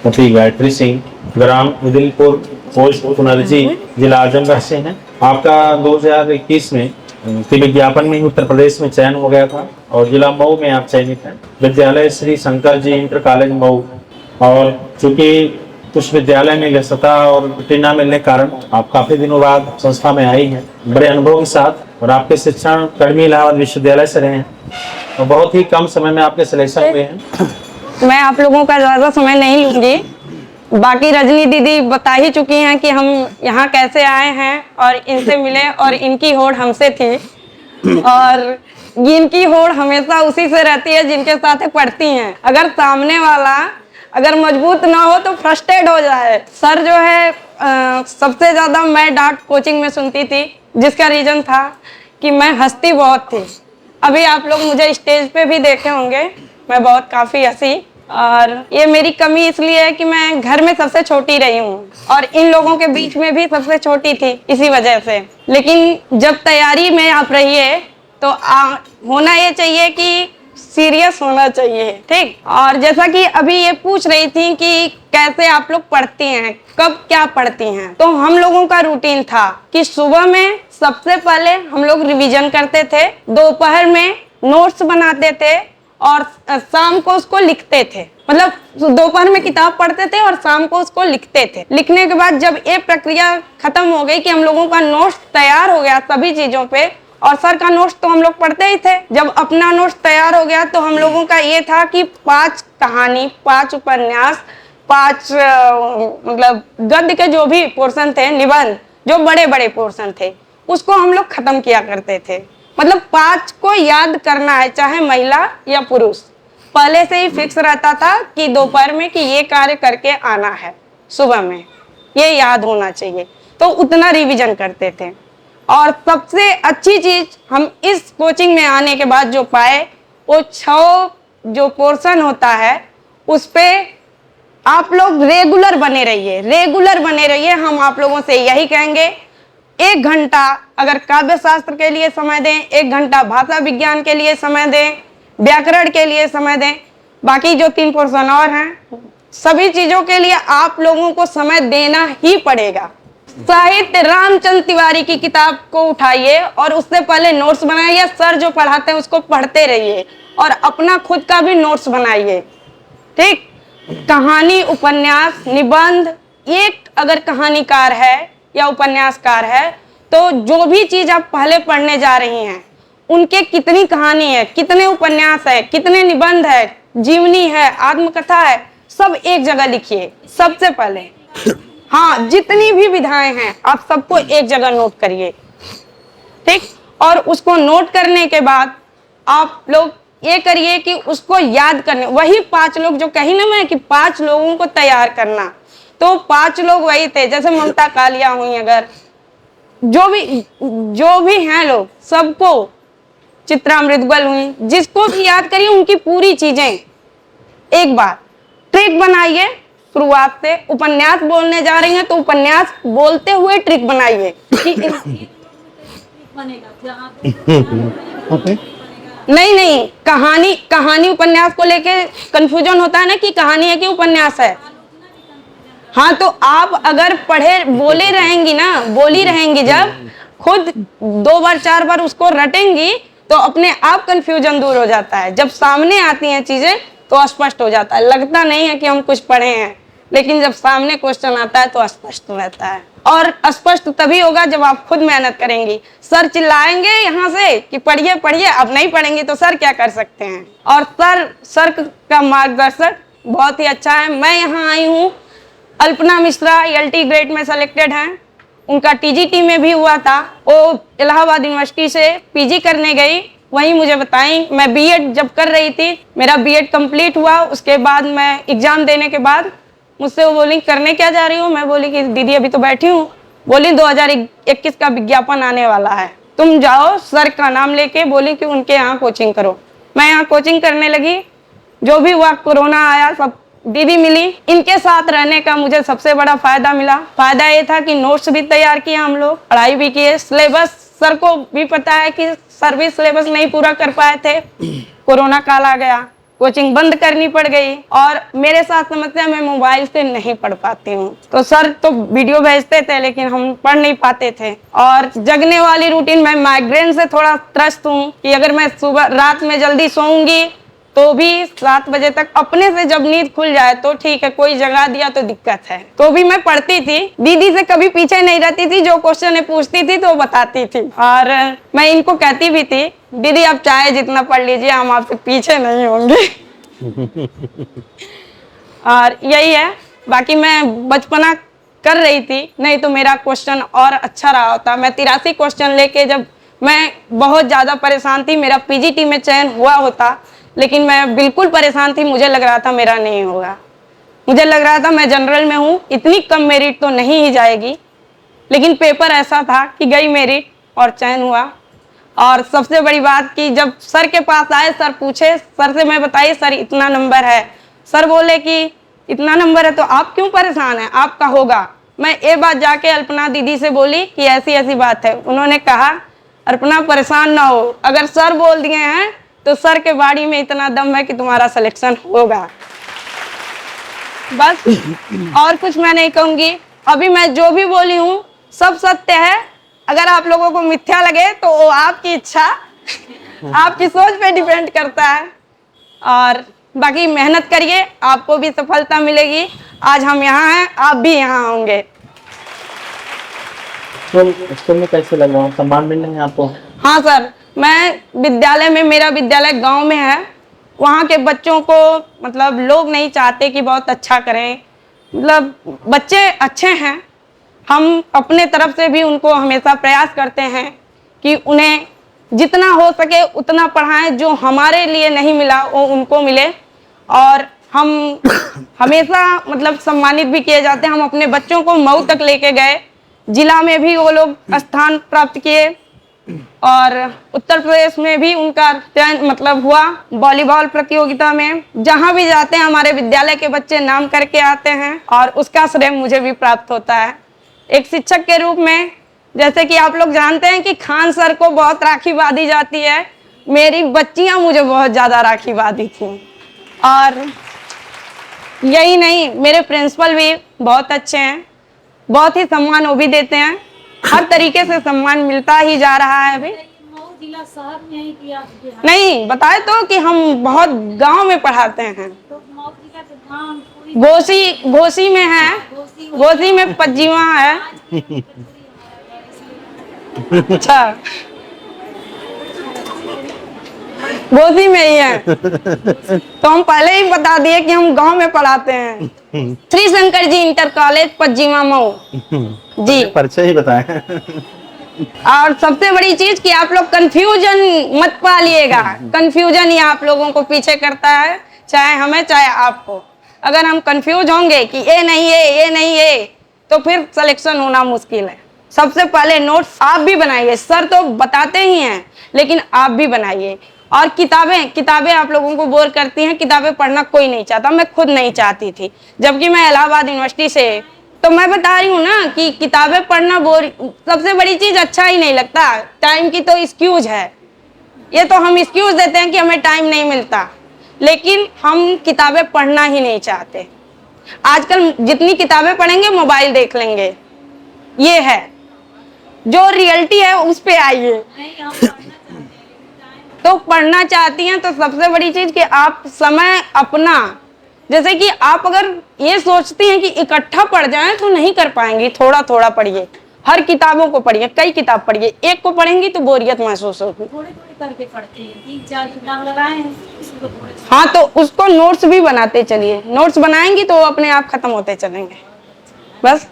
श्री गायत्री सिंह, ग्राम उदिलपुर, post पुनर्जी, जिला आजमगढ़ से हैं। आपका 2021 में के विज्ञापन में ही उत्तर प्रदेश में चयन हो गया था और जिला मऊ में आप चयनित हैं। विद्यालय श्री शंकर जी इंटर कॉलेज मऊ। और चूंकि उस विद्यालय में व्यस्तता और उत्तीर्ण मिलने के कारण आप काफी दिनों बाद संस्था में आई हैं बड़े अनुभव के साथ। और आपके शिक्षण कर्मी इलाहाबाद विश्वविद्यालय से रहे हैं और बहुत ही कम समय में आपके सिलेक्शन हुए हैं। मैं आप लोगों का ज्यादा समय नहीं लूंगी। बाकी रजनी दीदी बता ही चुकी हैं कि हम यहाँ कैसे आए हैं और इनसे मिले और इनकी होड़ हमसे थी। और इनकी होड़ हमेशा उसी से रहती है जिनके साथ पढ़ती हैं। अगर सामने वाला अगर मजबूत ना हो तो फ्रस्ट्रेट हो जाए। सर जो है सबसे ज्यादा मैं डांट कोचिंग में सुनती थी, जिसका रीजन था कि मैं हंसती बहुत थी। अभी आप लोग मुझे स्टेज पे भी देखे होंगे, मैं बहुत काफी हंसी। और ये मेरी कमी इसलिए है कि मैं घर में सबसे छोटी रही हूँ और इन लोगों के बीच में भी सबसे छोटी थी इसी वजह से। लेकिन जब तैयारी में आप रहिए तो होना ये चाहिए कि सीरियस होना चाहिए, ठीक। और जैसा कि अभी ये पूछ रही थी कि कैसे आप लोग पढ़ती हैं, कब क्या पढ़ती हैं, तो हम लोगों का रूटीन था कि सुबह में सबसे पहले हम लोग रिवीजन करते थे, दोपहर में नोट्स बनाते थे और शाम को उसको लिखते थे। मतलब दोपहर में किताब पढ़ते थे और शाम को उसको लिखते थे। लिखने के बाद जब ये प्रक्रिया खत्म हो गई कि हम लोगों का नोट्स तैयार हो गया सभी चीजों पे, और सर का नोट्स तो हम लोग पढ़ते ही थे। जब अपना नोट्स तैयार हो गया तो हम लोगों का ये था कि 5 कहानी, 5 उपन्यास, 5 मतलब गद्य के जो भी पोर्शन थे, निबंध जो बड़े बड़े पोर्शन थे, उसको हम लोग खत्म किया करते थे। मतलब 5 को याद करना है, चाहे महिला या पुरुष। पहले से ही फिक्स रहता था कि दोपहर में कि ये कार्य करके आना है, सुबह में ये याद होना चाहिए, तो उतना रिवीजन करते थे। और सबसे अच्छी चीज हम इस कोचिंग में आने के बाद जो पाए, वो 6 जो पोर्शन होता है उस पे आप लोग रेगुलर बने रहिए, रेगुलर बने रहिए। हम आप लोगों से यही कहेंगे, 1 घंटा अगर काव्य शास्त्र के लिए समय दें, 1 घंटा भाषा विज्ञान के लिए समय दें, व्याकरण के लिए समय दें, बाकी जो 3 पोर्शन और हैं सभी चीजों के लिए आप लोगों को समय देना ही पड़ेगा। साहित्य रामचंद्र तिवारी की किताब को उठाइए और उससे पहले नोट्स बनाइए। सर जो पढ़ाते हैं उसको पढ़ते रहिए और अपना खुद का भी नोट्स बनाइए, ठीक। कहानी, उपन्यास, निबंध, एक अगर कहानीकार है या उपन्यासकार है तो जो भी चीज आप पहले पढ़ने जा रही हैं उनके कितनी कहानी है, कितने उपन्यास है, कितने निबंध है, जीवनी है, आत्मकथा है, सब एक जगह लिखिए सबसे पहले। हाँ, जितनी भी विधाएं हैं आप सबको एक जगह नोट करिए, ठीक। और उसको नोट करने के बाद आप लोग ये करिए कि उसको याद करने, वही 5 लोग जो कही ना मैं कि 5 लोगों को तैयार करना, तो 5 लोग वही थे। जैसे ममता कालिया हुई, अगर जो भी हैं लोग, सबको, चित्रा मृदुगल हुई, जिसको भी याद करिए उनकी पूरी चीजें एक बार ट्रिक बनाइए। शुरुआत से उपन्यास बोलने जा रही हैं तो उपन्यास बोलते हुए ट्रिक बनाइए कि नहीं, कहानी उपन्यास को लेके कंफ्यूजन होता है ना कि कहानी है कि उपन्यास है। हाँ, तो आप अगर बोली रहेंगी, जब खुद 2 बार 4 बार उसको रटेंगी तो अपने आप कंफ्यूजन दूर हो जाता है। जब सामने आती हैं चीजें तो स्पष्ट हो जाता है, लगता नहीं है कि हम कुछ पढ़े हैं, लेकिन जब सामने क्वेश्चन आता है तो स्पष्ट रहता है। और स्पष्ट तभी होगा जब आप खुद मेहनत करेंगी। सर चिल्लाएंगे यहाँ से कि पढ़िए पढ़िए, अब नहीं पढ़ेंगे तो सर क्या कर सकते हैं। और सर का मार्गदर्शक बहुत ही अच्छा है। मैं यहाँ आई हूँ, अल्पना मिश्रा ELT ग्रेड में सेलेक्टेड हैं, उनका TGT में भी हुआ था। वो इलाहाबाद यूनिवर्सिटी से PG करने गई, वहीं मुझे बताई। मैं B.Ed जब कर रही थी, मेरा B.Ed कंप्लीट हुआ, उसके बाद मैं एग्जाम देने के बाद मुझसे वो बोली करने क्या जा रही हूँ। मैं बोली कि दीदी अभी तो बैठी हूँ। बोली 2021 का विज्ञापन आने वाला है, तुम जाओ सर का नाम लेके, बोली कि उनके यहाँ कोचिंग करो। मैं यहाँ कोचिंग करने लगी। जो भी हुआ, कोरोना आया, सब दीदी मिली, इनके साथ रहने का मुझे सबसे बड़ा फायदा मिला। फायदा ये था कि नोट्स भी तैयार किए हम लोग, पढ़ाई भी किए, सिलेबस सर को भी पता है कि सर भी सिलेबस नहीं पूरा कर पाए थे, कोरोना काल आ गया। कोचिंग बंद करनी पड़ गई। और मेरे साथ समस्या, मैं मोबाइल से नहीं पढ़ पाती हूँ। तो सर तो वीडियो भेजते थे लेकिन हम पढ़ नहीं पाते थे। और जगने वाली रूटीन, मैं माइग्रेन से थोड़ा त्रस्त हूँ कि अगर मैं सुबह रात में जल्दी सोऊंगी तो भी 7 बजे तक अपने से जब नींद खुल जाए तो ठीक है, कोई जगा दिया तो दिक्कत है। तो भी मैं पढ़ती थी, दीदी से कभी पीछे नहीं रहती थी, जो क्वेश्चन पूछती थी तो बताती थी। और मैं इनको कहती भी थी, दीदी आप चाहे जितना पढ़ लीजिए, हम आपसे पीछे नहीं होंगे। और यही है, बाकी मैं बचपना कर रही थी, नहीं तो मेरा क्वेश्चन और अच्छा रहा होता। मैं 83 क्वेश्चन लेके, जब मैं बहुत ज्यादा परेशान थी, मेरा पीजीटी में चयन हुआ होता, लेकिन मैं बिल्कुल परेशान थी। मुझे लग रहा था मेरा नहीं होगा, मुझे लग रहा था मैं जनरल में हूँ, इतनी कम मेरिट तो नहीं ही जाएगी। लेकिन पेपर ऐसा था कि गई मेरिट और चयन हुआ। और सबसे बड़ी बात कि जब सर के पास आए, सर पूछे, सर से मैं बताई सर इतना नंबर है। सर बोले कि इतना नंबर है तो आप क्यों परेशान हैं, आपका होगा। मैं ये बात जाके अल्पना दीदी से बोली कि ऐसी ऐसी बात है। उन्होंने कहा अल्पना परेशान ना हो, अगर सर बोल दिए हैं तो सर के बाड़ी में इतना दम है कि तुम्हारा सिलेक्शन होगा। बस और कुछ मैं नहीं कहूंगी। अभी मैं जो भी बोली हूँ सब सत्य है। अगर आप लोगों को मिथ्या लगे तो वो आपकी इच्छा, आपकी सोच पे डिपेंड करता है। और बाकी मेहनत करिए, आपको भी सफलता मिलेगी। आज हम यहाँ हैं, आप भी यहाँ होंगे। तो स्कूल में कैसे लग रहा हूँ, सम्मान मिल रहे हैं आपको? हाँ सर, मैं विद्यालय में, मेरा विद्यालय गांव में है, वहाँ के बच्चों को मतलब लोग नहीं चाहते कि बहुत अच्छा करें। मतलब बच्चे अच्छे हैं, हम अपने तरफ से भी उनको हमेशा प्रयास करते हैं कि उन्हें जितना हो सके उतना पढ़ाएं, जो हमारे लिए नहीं मिला वो उनको मिले। और हम हमेशा मतलब सम्मानित भी किए जाते हैं। हम अपने बच्चों को मऊ तक लेके गए, जिला में भी वो लोग स्थान प्राप्त किए और उत्तर प्रदेश में भी उनका चयन मतलब हुआ वॉलीबॉल प्रतियोगिता में। जहां भी जाते हैं हमारे विद्यालय के बच्चे नाम करके आते हैं और उसका श्रेय मुझे भी प्राप्त होता है एक शिक्षक के रूप में। जैसे कि आप लोग जानते हैं कि खान सर को बहुत राखी बांधी जाती है, मेरी बच्चियां मुझे बहुत ज्यादा राखी बांधी थी। और यही नहीं, मेरे प्रिंसिपल भी बहुत अच्छे हैं, बहुत ही सम्मान वो भी देते हैं, हर तरीके से सम्मान मिलता ही जा रहा है। अभी जिला शहर में ही किया नहीं बताए तो कि हम बहुत गांव में पढ़ाते हैं। तो मऊ जिला के गांव पूरी घोसी में है, घोसी में पज्जीवा है। अच्छा, घोसी में ही है तो हम पहले ही बता दिए कि हम गांव में पढ़ाते हैं। श्री शंकर जी इंटर कॉलेज पज्जीवा मऊ जी, परिचय ही बताएं। और सबसे बड़ी चीज कि आप लोग कंफ्यूजन मत पालिएगा। कंफ्यूजन ही आप लोगों को पीछे करता है, चाहे हमें चाहे आपको। अगर हम कंफ्यूज होंगे कि ये नहीं है ये नहीं है तो फिर सिलेक्शन होना मुश्किल है। सबसे पहले नोट्स आप भी बनाइए, सर तो बताते ही हैं लेकिन आप भी बनाइए। और किताबें आप लोगों को बोर करती हैं, किताबें पढ़ना कोई नहीं चाहता, मैं खुद नहीं चाहती थी जबकि मैं इलाहाबाद यूनिवर्सिटी से। तो मैं बता रही हूँ ना कि किताबें पढ़ना बोर, सबसे बड़ी चीज अच्छा ही नहीं लगता। टाइम की तो एक्सक्यूज है, ये तो हम एक्सक्यूज देते हैं कि हमें टाइम नहीं मिलता, लेकिन हम किताबें पढ़ना ही नहीं चाहते। आजकल जितनी किताबें पढ़ेंगे मोबाइल देख लेंगे, ये है जो रियलिटी है, उस पे आइए। नहीं हम पढ़ना चाहते हैं तो पढ़ना चाहती हैं तो सबसे बड़ी चीज कि आप समय अपना, जैसे कि आप अगर ये सोचती हैं कि इकट्ठा पढ़ जाएं तो नहीं कर पाएंगी। थोड़ा थोड़ा पढ़िए, हर किताबों को पढ़िए, कई किताब पढ़िए। एक को पढ़ेंगी तो बोरियत महसूस होगी। थोड़े थोड़े करके पढ़ते हैं, 3-4 किताब लगाए हैं इसको थोड़े। हाँ, तो उसको नोट्स भी बनाते चलिए, नोट्स बनाएंगी तो वो अपने आप खत्म होते चलेंगे। बस